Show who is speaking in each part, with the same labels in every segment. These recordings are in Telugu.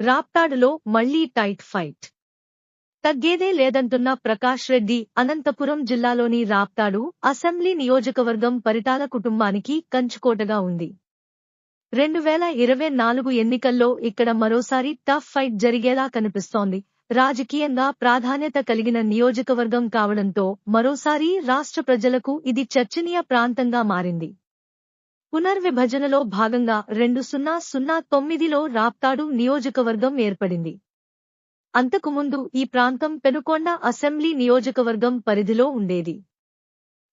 Speaker 1: రాప్తాడులో మళ్లీ టైట్ ఫైట్. తగ్గేదే లేదంటున్న ప్రకాష్ రెడ్డి. అనంతపురం జిల్లాలోని రాప్తాడు అసెంబ్లీ నియోజకవర్గం పరిటాల కుటుంబానికి కంచుకోటగా ఉంది. 2024 ఎన్నికల్లో ఇక్కడ మరోసారి టఫ్ ఫైట్ జరిగేలా కనిపిస్తోంది. రాజకీయంగా ప్రాధాన్యత కలిగిన నియోజకవర్గం కావడంతో మరోసారి రాష్ట్ర ప్రజలకు ఇది చర్చనీయ ప్రాంతంగా మారింది. పునర్విభజనలో భాగంగా 2009లో రాప్తాడు నియోజకవర్గం ఏర్పడింది. అంతకుముందు ఈ ప్రాంతం పెనుకొండ అసెంబ్లీ నియోజకవర్గం పరిధిలో ఉండేది.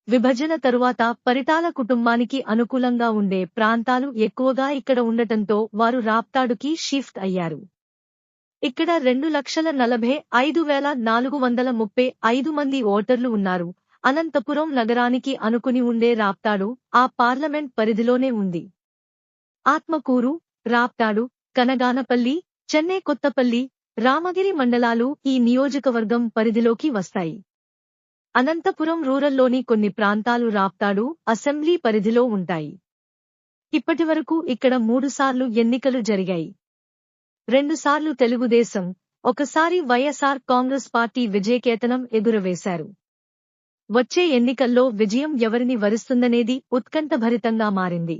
Speaker 1: విభజన తరువాత పరిటాల కుటుంబానికి అనుకూలంగా ఉండే ప్రాంతాలు ఎక్కువగా ఇక్కడ ఉండటంతో వారు రాప్తాడుకి షిఫ్ట్ అయ్యారు. ఇక్కడ 2,45,435 మంది ఓటర్లు ఉన్నారు. అనంతపురం నగరానికి అనుకుని ఉండే రాప్తాడు ఆ పార్లమెంట్ పరిధిలోనే ఉంది. ఆత్మకూరు, రాప్తాడు, కనగానపల్లి, చెన్నైకొత్తపల్లి, రామగిరి మండలాలు ఈ నియోజకవర్గం పరిధిలోకి వస్తాయి. అనంతపురం రూరల్లోని కొన్ని ప్రాంతాలు రాప్తాడు అసెంబ్లీ పరిధిలో ఉంటాయి. ఇప్పటివరకు ఇక్కడ 3 సార్లు ఎన్నికలు జరిగాయి. 2 సార్లు తెలుగుదేశం, ఒకసారి వైఎస్ఆర్ కాంగ్రెస్ పార్టీ విజయకేతనం ఎగురవేశారు. వచ్చే ఎన్నికల్లో విజయం ఎవరిని వరిస్తుందనేది ఉత్కంఠభరితంగా మారింది.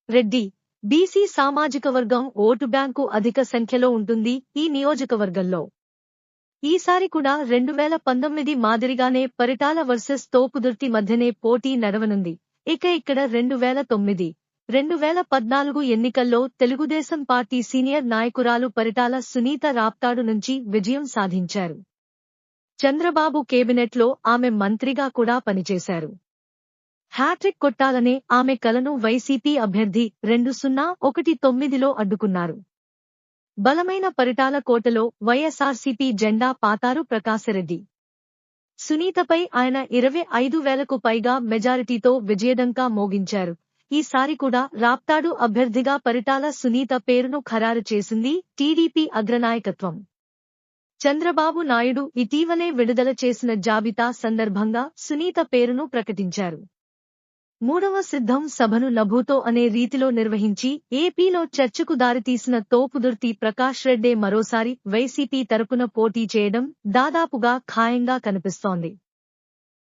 Speaker 1: రెడ్డి, బీసీ సామాజిక వర్గం ఓటు బ్యాంకు అధిక సంఖ్యలో ఉంటుంది ఈ నియోజకవర్గంలో. ఈసారి కూడా 2019 మాదిరిగానే పరిటాల వర్సెస్ తోపుదుర్తి మధ్యనే పోటీ నడవనుంది. ఇక్కడ 2009, 2014 ఎన్నికల్లో తెలుగుదేశం పార్టీ సీనియర్ నాయకురాలు పరిటాల సునీత రాప్తాడు నుంచి విజయం సాధించారు. చంద్రబాబు కేబినెట్లో ఆమె మంత్రిగా కూడా పనిచేశారు. హ్యాట్రిక్ కొట్టాలనే ఆమె కలను వైసీపీ అభ్యర్థి 2019లో అడ్డుకున్నారు. బలమైన పరిటాల కోటలో వైఎస్ఆర్సీపీ జెండా పాతారు ప్రకాశరెడ్డి. సునీతపై ఆయన 25,000కు పైగా మెజారిటీతో విజయడంకా మోగించారు. ఈసారి కూడా రాప్తాడు అభ్యర్థిగా పరిటాల సునీత పేరును ఖరారు చేసింది టీడీపీ అగ్రనాయకత్వం. చంద్రబాబు నాయుడు ఇటీవలే విడుదల చేసిన జాబితా సందర్భంగా సునీత పేరును ప్రకటించారు. 3వ సిద్ధం సభను నభూతో అనే రీతిలో నిర్వహించి ఏపీలో చర్చకు దారితీసిన తోపుదుర్తి ప్రకాష్ రెడ్డే మరోసారి వైసీపీ తరపున పోటీ చేయడం దాదాపుగా ఖాయంగా కనిపిస్తోంది.